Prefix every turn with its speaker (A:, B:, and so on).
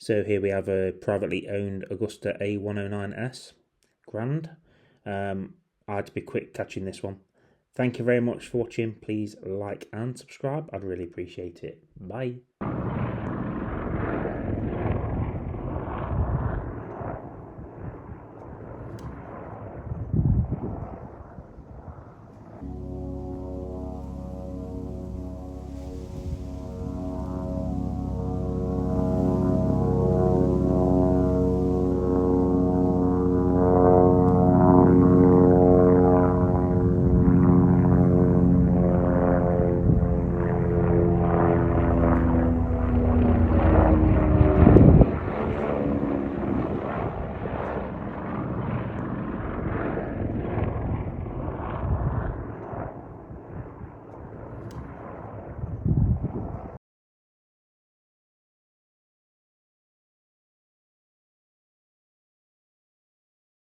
A: So here we have a privately owned Agusta A109S Grand. I had to be quick catching this one. Thank you very much for watching. Please like and subscribe. I'd really appreciate it. Bye.